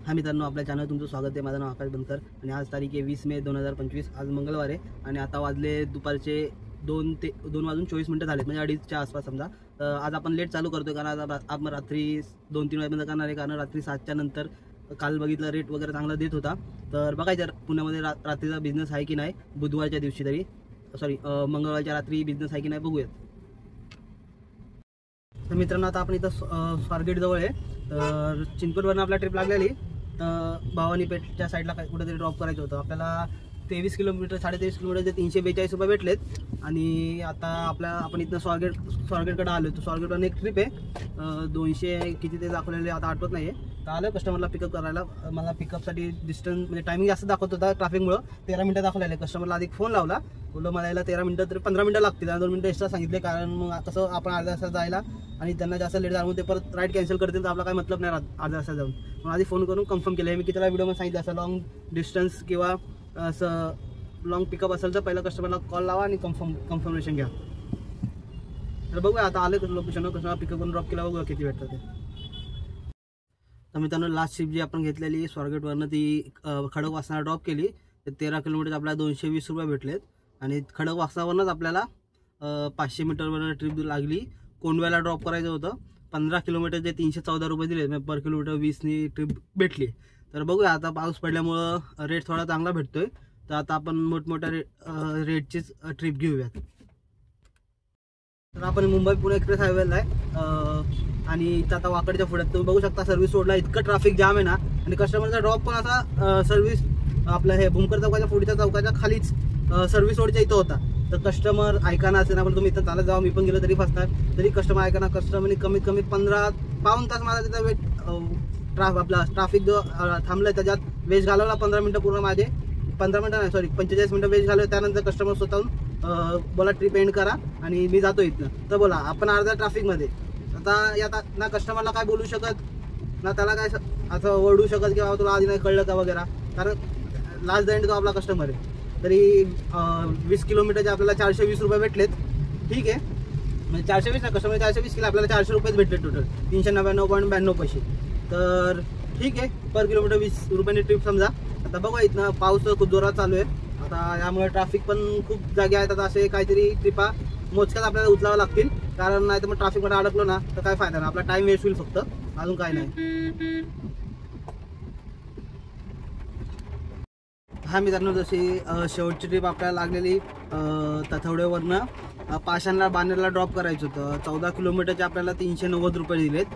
हा मित्रांनो, आपल्या चॅनल तुमचं स्वागत आहे। माझं नाव आकाश बनकर आणि आज तारीख आहे 20 मे 2025। आज मंगळवार आहे आणि आता वाजले दुपारचे 2:24 झालेत, म्हणजे 2:30च्या आसपास समजा। आज आपण लेट चालू करतोय कारण आज आपण रात्री 2-3 वाजेपर्यंत करणार आहे, कारण रात्री 7च्या नंतर काल बघितलं रेट वगैरे चांगला देत होता। तर बघायचं पुण्यामध्ये रात्रीचा बिझनेस आहे की नाही, बुधवारच्या दिवशी तरी मंगळवारच्या रात्री बिझनेस आहे की नाही बघूयात। तर मित्रांनो, आता आपण इथं स्वारगेट जवळ आहे। तर चिंचवडवरून आपला ट्रिप लागलेली, तर भवानी पेठच्या साईडला कुठेतरी ड्रॉप करायचं होतं आपल्याला। 23 किलोमीटर 23.5 किलोमीटरचे 342 रुपये भेटलेत आणि आता आपण इथनं स्वारगेटकडे आलो। तो स्वारगेटवरून एक ट्रिप आहे, 200 किती ते दाखवलेले आता आठवत नाही आहे। तर आलं कस्टमरला पिकअप करायला। मला पिकअपसाठी डिस्टन्स म्हणजे टायमिंग जास्त दाखवत होता ट्रॅफिकमुळं, 13 मिनटं दाखवलेले। कस्टमरला आधी फोन लावला, बोललो मला यायला 13 मिनटं तरी 15 मिनटं लागतील, 2 मिनटं एक्स्ट्रा सांगितले, कारण मग कसं आपण अर्ध्या तासात जायला आणि त्यांना जास्त लेट झालं ते परत राईड कॅन्सल करतील, तर आपला काही मतलब नाही अर्ध्या तासात जाऊन। मग आधी फोन करून कन्फर्म केलं। मी कितीला व्हिडिओमध्ये सांगितलं, असं लॉंग डिस्टन्स किंवा असं लॉंग पिकअप असेल तर पहिला कस्टमरला कॉल लावा आणि कन्फर्मेशन घ्या। तर बघूया आता आले लोकेशनवर, कस्टमर पिकअप करून ड्रॉप केला, बघूया किती भेटतं ते। तर मित्रांनो, लास्ट शिफ्ट जी आपण घेतलेली स्वारगेटवरनं ती खडकवासला ड्रॉप केली, तर 13 किलोमीटर आपल्याला 220 रुपये भेटलेत आणि खडकवासलावरूनच आपल्याला 500 मीटरवरून ट्रिप लागली। कोंडव्याला ड्रॉप करायचं होतं, 15 किलोमीटरचे 314 रुपये दिले, म्हणजे पर किलोमीटर 20नी ट्रिप भेटली। तर बघूया आता पाऊस पडल्यामुळं रेट थोडा चांगला भेटतोय, तर आता आपण मोठमोठ्या रेटचीच ट्रिप घेऊयात। तर आपण मुंबई पुणे एक्सप्रेस हायवेला आहे आणि इथं आता वाकडच्या पुढ्यात तुम्ही बघू शकता सर्व्हिस रोडला इतकं ट्रॅफिक जाम आहे ना, आणि कस्टमरचा ड्रॉप पण असा सर्व्हिस आपलं हे भूमकर चौकाच्या पुढच्या चौकाच्या खालीच सर्व्हिस रोडच्या इथं होता। तर कस्टमर ऐकाना असेल ना, पण तुम्ही इथं चालत जावा, मी पण गेलो तरी फसणार, तरी कस्टमर ऐकाना। कस्टमरने कमीत कमी 15-पाऊण तास मला तिथं वेट आपला ट्रॅफिक जो थांबलं त्याच्यात वेस्ट घालवला 15 मिनटं पूर्ण माझे, 15 मिनटं नाही 45 मिनटं वेस्ट घालवलं। त्यानंतर कस्टमर स्वतःहून बोला ट्रिप एंड करा आणि मी जातो इथनं। तर बोला आपण अर्ध्या ट्रॅफिकमध्ये आता ना कस्टमरला काय बोलू शकत ना त्याला काय असं ओरडू शकत की बाबा तुला आधी नाही कळलं का वगैरे, कारण लास्ट द एंड तो आपला कस्टमर आहे। तरी 20 किलोमीटरचे आपल्याला 420 रुपये भेटलेत, ठीक आहे, म्हणजे 420 ना, कस्टमर 420 केले, आपल्याला 400 रुपयेच भेटले टोटल, 399.92 पैसे। तर ठीक आहे, पर किलोमीटर 20 रुपयांनी ट्रिप समजा। आता बघा इथनं पाऊस खूप जोरात चालू आहे आता, यामुळे ट्रॅफिक पण खूप जागे आहेत। आता असे काहीतरी ट्रिपा मोजक्याच आपल्याला उचलावं लागतील, कारण नाही तर मग ट्रॅफिकमध्ये अडकलो ना तर काय फायदा नाही, आपला टाइम वेस्ट होईल फक्त, अजून काय नाही। हा मित्रांनो, जशी शेवटची ट्रिप आपल्याला लागलेली तथवडेवरनं पाषाणला बानेरला ड्रॉप करायचं होतं। 14 किलोमीटरचे आपल्याला 390 रुपये दिलेत।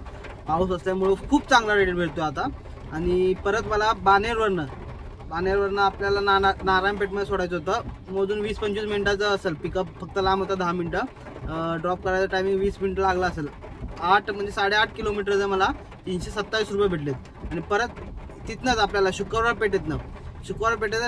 पाऊस असल्यामुळं खूप चांगला रेट भेटतो आता। आणि परत मला बानेरवरनं आपल्याला नारायणपेठमध्ये सोडायचं होतं, मोजून 20-25 मिनिटाचं असेल पिकअप, फक्त लांब होतं 10 मिनटं। ड्रॉप करायचं टायमिंग 20 मिनिटं लागला असेल। 8 किलोमीटरचं मला 327 रुपये भेटलेत। आणि परत तिथनंच आपल्याला शुक्रवार पेठेतनं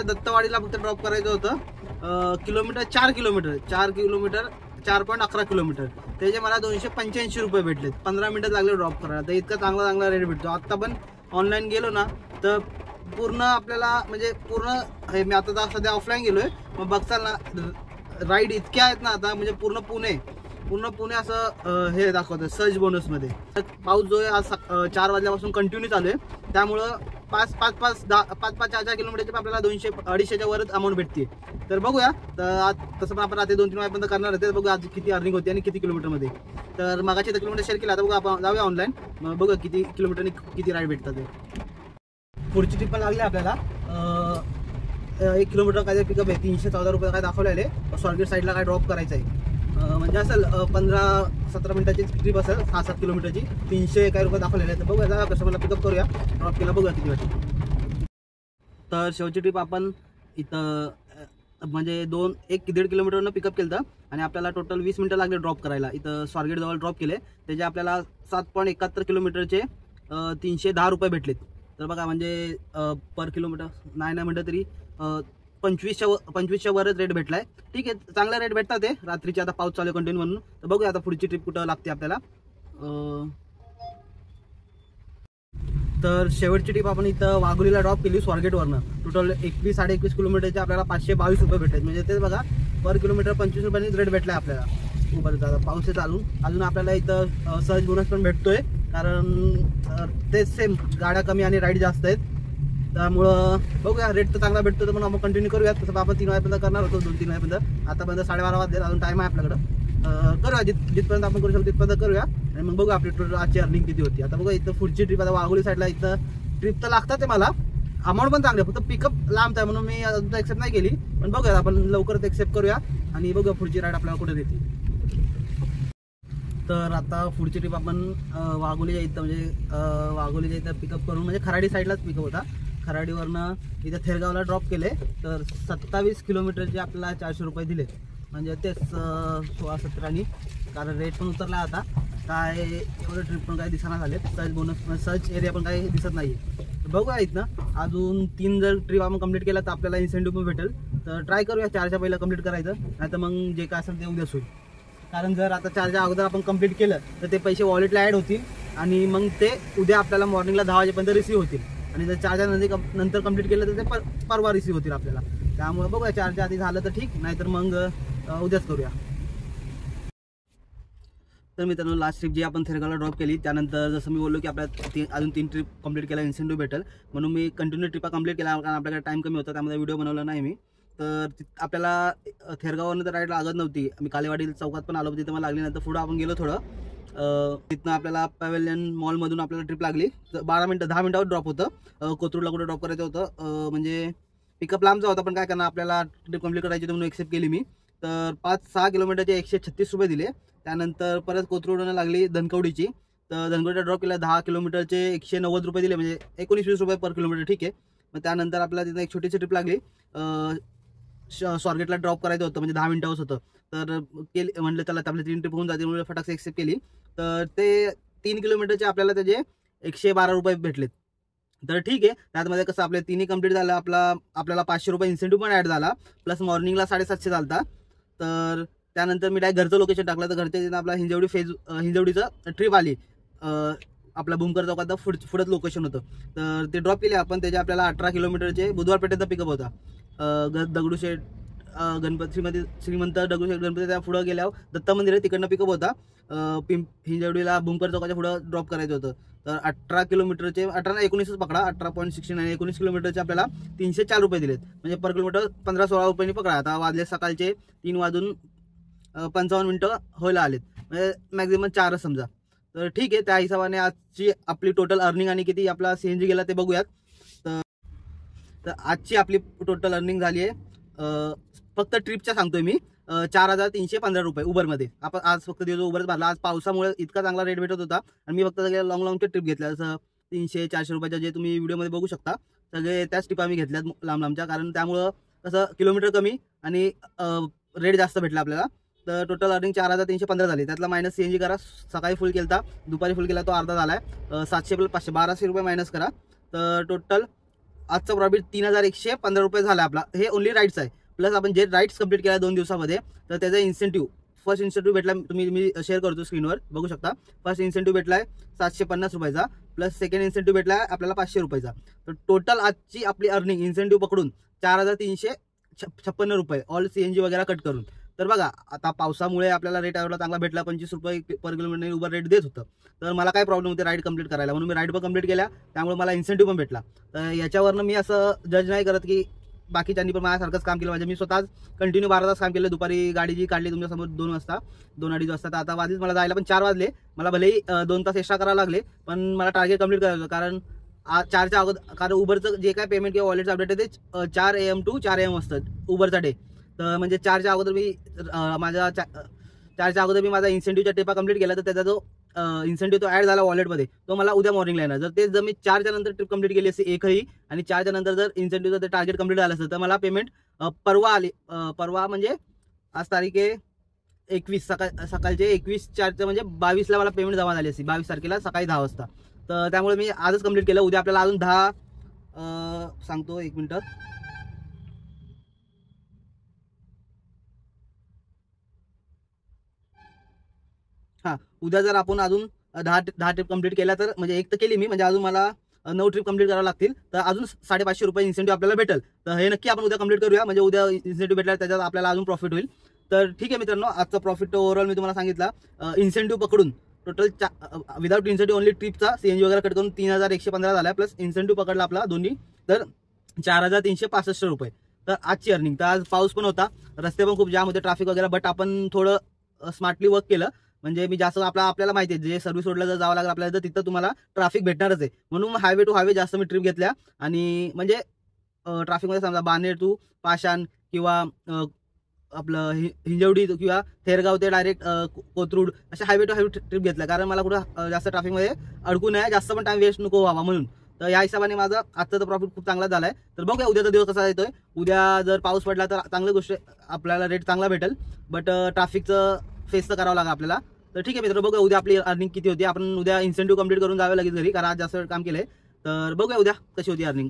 दत्तवाडीला फक्त ड्रॉप करायचं होतं, किलोमीटर 4 किलोमीटर 4.11 किलोमीटर, त्याचे मला 285 रुपये भेटलेत। 15 मिनिटं लागले ड्रॉप करायला, तर इतका चांगला रेट भेटतो। आत्ता पण ऑनलाईन गेलो ना तर पूर्ण आपल्याला म्हणजे पूर्ण हे, मी आता सध्या ऑफलाईन गेलोय, मग बघताल ना राईड इतक्या आहेत ना आता, म्हणजे पूर्ण पुणे असं हे दाखवतं सर्च बोनसमध्ये। पाऊस जो आहे आज 4 वाजल्यापासून कंटिन्यू चालू आहे, त्यामुळं 5-4 किलोमीटरचे आपल्याला 200-250च्या वरच अमाऊंट भेटते। तर बघूया, तर आज तसं पण आपण रात्री 2-3 वाजेपर्यंत करणार होते, बघूया आज किती अर्निंग होते आणि किती किलोमीटरमध्ये। तर मागाचे किलोमीटर शेअर केला, आता बघूया आपण जाऊया ऑनलाईन, मग बघूया किती किलोमीटरने किती राईड भेटतात ते। पुढची ट्रिप पण लागली आपल्याला, 1 किलोमीटर काय पिकअप आहे, 314 रुपये काय दाखवलेले, स्वारगेट साईडला काय ड्रॉप करायचं आहे, म्हणजे असेल 15-17 मिनिटाची ट्रिप असेल, 6-7 किलोमीटरची, 300 काय रुपये दाखवलेले आहेत। तर बघूया, जा कस्टमरला पिकअप करूया, ड्रॉप केला, बघूया किती वाटतं। तर शेवटची ट्रिप आपण इथं म्हणजे 1-1.5 किलोमीटरनं पिकअप केलं आणि आपल्याला टोटल 20 मिनिटं लागले ड्रॉप करायला। इथं स्वारगेटजवळ ड्रॉप केले, त्याचे आपल्याला 7.71 किलोमीटरचे 310 रुपये भेटलेत। तर बघा म्हणजे पर किलोमीटर नाही म्हणलं तरी 25च्या वरच रेट भेटलाय, ठीक आहे, चांगला रेट भेटतात ते रात्रीची। आता पाऊस चालू कंटिन्यू म्हणून, तर बघूया आता पुढची ट्रिप कुठं लागते आपल्याला। तर शेवटची ट्रिप आपण इथं वाघोलीला ड्रॉप केली स्वारगेटवरनं, टोटल 21-21.5 किलोमीटरचे आपल्याला 522 रुपये भेटले, म्हणजे तेच बघा पर किलोमीटर 25 रुपयांनी रेट भेटलाय आपल्याला। खूपच आता पाऊस अजून आपल्याला इथं सहज बोनस पण भेटतोय, कारण तेच सेम गाड्या कमी आणि राईड जास्त आहेत। त्यामुळं बघूया, रेट तर चांगला भेटतो तर मग आपण कंटिन्यू करूया. तसं आपण 3 वाजेपर्यंत करणार होतो, 2-3 वाजेपर्यंत. आतापर्यंत 12:30 वाजले, अजून टाईम आहे आपल्याकडं. करूया जिथपर्यंत आपण करू शकतो तिथपर्यंत करूया आणि मग बघूया आपली टोटल आजची अर्निंग किती होती. आता बघा इथं पुढची ट्रिप, आता वाघोली साईडला इथं ट्रिप तर लागतात ते मला, अमाऊंट पण चांगली, फक्त पिकअप लांब आहे म्हणून मी अजून एक्सेप्ट नाही केली. पण बघूया आपण लवकरच एक्सेप्ट करूया आणि बघूया पुढची राईड आपल्याला कुठे देते. तर आता पुढची ट्रिप आपण वाघोलीच्या इथं म्हणजे वाघोलीच्या इथं पिकअप करून, म्हणजे खराडी साईडलाच पिकअप होता. खराडीवरनं इथं थेरगावला ड्रॉप केले. तर 27 किलोमीटरचे आपल्याला 400 रुपये दिले, म्हणजे तेच 16-17. कारण रेट पण उतरला आता, काय एवढं ट्रिप पण काही दिसना झाले. सर्च बोनस सर्च एरिया पण काही दिसत नाही. बघूया इथनं अजून 3 जर ट्रिप आपण कंप्लीट केला तर आपल्याला इन्सेंटिव्ह पण भेटेल. तर ट्राय करूया 4च्या पहिलं कंप्लीट करायचं, नाही तर मग जे काय असेल ते उद्याच होईल. कारण जर आता 4च्या अगोदर आपण कंप्लीट केलं तर ते पैसे वॉलेटला ॲड होतील आणि मग ते उद्या आपल्याला मॉर्निंगला 10 वाजेपर्यंत रिसीव्ह होतील. आणि जर 4च्या नंतर कंप्लीट केलं तर ते परवा रिसीव्ह होतील आपल्याला. त्यामुळे बघूया 4च्या आधी झालं तर ठीक, नाहीतर मग उद्याच करूया. तर मित्रांनो, लास्ट ट्रिप जी आपण थेरगावला ड्रॉप केली त्यानंतर जसं मी बोललो की आपल्या अजून 3 ट्रिप कंप्लीट केला इन्सेंटिव्ह भेटेल, म्हणून मी कंटिन्यू ट्रिपा कंप्लीट केला. कारण आपल्याकडे टाईम कमी होता, त्यामध्ये व्हिडिओ बनवला नाही मी. तर आपल्याला थेरगाववरून तर राईड लागत नव्हती. मी कालेवाडी चौकात पण आलो, तिथं मला लागली. नंतर पुढं आपण गेलो थोडं, तिथनं आपल्याला पॅव्हेलियन मॉलमधून आपल्याला ट्रिप लागली. 10 मिनिटावर ड्रॉप होतं. कोथरूडला कुठे ड्रॉप करायचं होतं, म्हणजे पिकअप लांबचा होता, पण काय करणार, आपल्याला ट्रिप कंप्लीट करायची म्हणून एक्सेप्ट केली मी. तर 5-6 किलोमीटरचे 136 रुपये दिले. त्यानंतर परत कोथरूडनं लागली धनकवडीची. तर धनकवडीला ड्रॉप केला, 10 किलोमीटरचे 190 रुपये दिले, म्हणजे 19-20 रुपये पर किलोमीटर, ठीक आहे. मग त्यानंतर आपल्याला तिथं एक छोटीशी ट्रिप लागली. स्वारगेटला ड्रॉप करायचं होतं, म्हणजे 10 मिनिटावर होतं. तर केली, म्हटलं त्याला आपल्या 3 ट्रिप होऊन जाते म्हणून फटाक एक्सेप्ट केली. तर ते 3 किलोमीटरचे आपल्याला त्याचे 112 रुपये भेटलेत. तर ठीक आहे. त्यामध्ये कसं आपले 3ही कंप्लीट झालं, आपल्याला 500 रुपये इन्सेंटिव्ह पण ॲड झाला, प्लस मॉर्निंगला 750 चालता. तर त्यानंतर मी डायरेक्ट घरचं लोकेशन टाकलं. तर घरच्या तिथं आपला हिंजवडीचं ट्रिप आली. आपला भूमकर चौकात पुढंच लोकेशन होतं. तर ते ड्रॉप केले आपण. त्याचे आपल्याला 18 किलोमीटरचे बुधवारपेठेचा पिकअप होता. दगडूशेठ श्रीमंत दगडूशेठ गणपती त्या पुढं गेल्यावर दत्त मंदिर आहे, तिकडनं पिकअप होता. हिंजवडीला भूमकर चौकाच्या पुढं ड्रॉप करायचं होतं. तर 18 किलोमीटरचे 19च पकडा, 18.69 19 किलोमीटरचे आपल्याला 304 रुपये दिलेत, म्हणजे पर किलोमीटर 15-16 रुपयांनी पकडा. आता वाजले सकाळचे 3:55 व्हायला आलेत, म्हणजे मॅक्झिमम 4 समजा. तर ठीक आहे. त्या हिशोबाने आजची आपली टोटल अर्निंग आणि किती आपला CNG गेला ते बघूयात. तर आजची आपली टोटल अर्निंग झाली आहे, फक्त ट्रिपच्या सांगतोय मी, 4,315 रुपये उबरमध्ये. आपण आज फक्त दिवस उबरच भरला. आज पावसामुळे इतका चांगला रेट भेटत होता आणि मी फक्त सगळे लॉंगचे ट्रिप घेतल्या, जसं 300-400 रुपयाच्या जे तुम्ही व्हिडिओमध्ये बघू शकता, सगळे त्याच ट्रिप आम्ही घेतल्यात लांबच्या. कारण त्यामुळं कसं किलोमीटर कमी आणि रेट जास्त भेटला आपल्याला. तर टोटल अर्निंग 4,315 झाली. त्यातला मायनस CNG करा. सकाळी फुल केला, दुपारी फुल केला, तो अर्धा झाला आहे. 700 + 500 1200 रुपये मायनस करा. तर टोटल आजचा प्रॉफिट 3,115 रुपये झाला आपला. हे ओनली राईड्स आहे, प्लस आपण जे राईड्स कंप्लीट केला 2 दिवसामध्ये, तर त्याचा इन्सेंटिव्ह फर्स्ट इन्सेंटिव्ह भेटला, मी शेअर करतो स्क्रीनवर बघू शकता. फर्स्ट इन्सेंटिव्ह भेटला आहे 750 रुपयाचा, प्लस सेकंड इन्सेंटिव्ह भेटला आहे आपल्याला 500 रुपयाचा. तर टोटल आजची आपली अर्निंग इन्सेंटिव्ह पकडून 4,356 रुपये, ऑल CNG वगैरे कट करून. तर बघा, आता पावसामुळे आपल्याला रेट एवढा चांगला भेटला, 25 रुपये पर किलोमीटर उबर रेट देत होतं. तर मला काय प्रॉब्लेम होते राईड कंप्लीट करायला, म्हणून मी राईड पण कंप्लीट केल्या, त्यामुळे मला इन्सेंटिव्ह पण भेटला. तर याच्यावरनं मी असं जज नाही करत की बाकीच्यांनी पण माझ्यासारखंच काम केलं पाहिजे. मी स्वतःच कंटिन्यू 12 तास काम केलं. दुपारी गाडी जी काढली तुमच्यासमोर 2 वाजता, 2-2:30 वाजता. तर आता वाजलीच मला जायला, पण 4 वाजले. मला भलेही 2 तास एक्स्ट्रा करायला लागले, पण मला टार्गेट कंप्लीट करायचं होतं. कारण 4च्या अगोदर, कारण उबरचं जे काय पेमेंट किंवा वॉलेटचं अपडेट आहे ते 4 AM to 4 AM असतं उबरचा डे. तर म्हणजे 4च्या अगोदर मी माझा इन्सेंटिव्हच्या टेपा कंप्लीट केला, तर त्याचा जो इन्सेंटिव्ह तो ॲड झाला वॉलेटमध्ये, तो मला उद्या मॉर्निंगला येणार. जर मी 4च्या नंतर ट्रिप कंप्लीट केली असते एकही, आणि 4च्या नंतर जर इन्सेंटिव्हचं ते टार्गेट कंप्लीट झालं असतं, तर मला पेमेंट परवा म्हणजे आज तारीख आहे 21, सकाळचे 21/4 म्हणजे 22ला मला पेमेंट जमा झाली असती, 22 तारखेला सकाळी 10 वाजता. तर त्यामुळे मी आजच कंप्लीट केलं. उद्या आपल्याला अजून 10 सांगतो, 1 मिनिट. हां, उद्या जर आपण अजून 10 ट्रिप कंप्लीट केल्या, तर म्हणजे एक तर केली मी, म्हणजे अजून मला 9 ट्रिप कंप्लीट करावं लागतील. तर अजून 550 रुपये इन्सेंटिव्ह आपल्याला भेटेल. तर हे नक्की आपण उद्या कंप्लीट करूया, म्हणजे उद्या इन्सेंटिव्ह भेटला त्याच्यात आपल्याला अजून प्रॉफिट होईल. तर ठीक आहे मित्रांनो, आजचा प्रॉफिट ओव्हरऑल मी तुम्हाला सांगितला. इन्सेंटिव्ह पकडून टोटल विदाउट इन्सेंटिव्ह ओनली ट्रिपचा CNG वगैरे कट करून 3,115 झाला, प्लस इन्सेंटिव्ह पकडला आपला दोन्ही तर 4,365 रुपये तर आजची अर्निंग. तर आज पाऊस पण होता, रस्ते पण खूप जाम होते, ट्रॅफिक वगैरे, बट आपण थोडं स्मार्टली वर्क केलं. म्हणजे मी जास्त आपल्याला माहिती आहे जे सर्व्हिस रोडला जर जावं लागलं आपल्याला तर तिथं तुम्हाला ट्रॅफिक भेटणारच आहे, म्हणून हायवे टू हायवे जास्त मी ट्रिप घेतल्या. आणि म्हणजे ट्रॅफिकमध्ये समजा बानेर टू पाषाण किंवा आपलं हिंजवडी किंवा थेरगाव ते डायरेक्ट कोथरूड अशा हायवे टू हायवे ट्रिप घेतल्या, कारण मला कुठं जास्त ट्रॅफिकमध्ये अडकू नये, जास्त पण टाइम वेस्ट नको व्हावा म्हणून. तर या हिशोबाने माझा आजचा तर प्रॉफिट खूप चांगला झालाय. तर बघूया उद्याचा दिवस कसा येतोय. उद्या जर पाऊस पडला तर चांगली गोष्ट, आपल्याला रेट चांगला भेटेल, बट ट्रॅफिकचं फेस तर करावं लागेल आपल्याला. तर ठीक आहे मित्र, बघूया उद्या आपली अर्निंग किती होती. आपण उद्या इन्सेंटिव्ह कंप्लीट करून जावं लागेल घरी, कारण आज जास्त वेळ काम केलंय. तर बघूया उद्या कशी होती अर्निंग.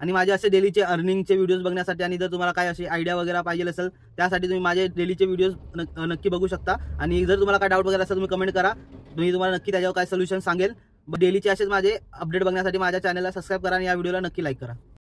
आणि माझे असे डेलीचे अर्निंगचे व्हिडिओज बघण्यासाठी आणि जर तुम्हाला काय अशी आयडिया वगैरे पाहिजे असेल त्यासाठी तुम्ही माझे डेलीचे व्हिडिओज नक्की बघू शकता. आणि जर तुम्हाला काय डाऊट वगैरे असेल तुम्ही कमेंट करा, मी तुम्हाला नक्की त्याच्यावर काय सोल्युशन सांगेल. डेलीचे असेच माझे अपडेट बघण्यासाठी माझ्या चॅनलला सबस्क्राईब करा आणि या व्हिडिओला नक्की लाईक करा.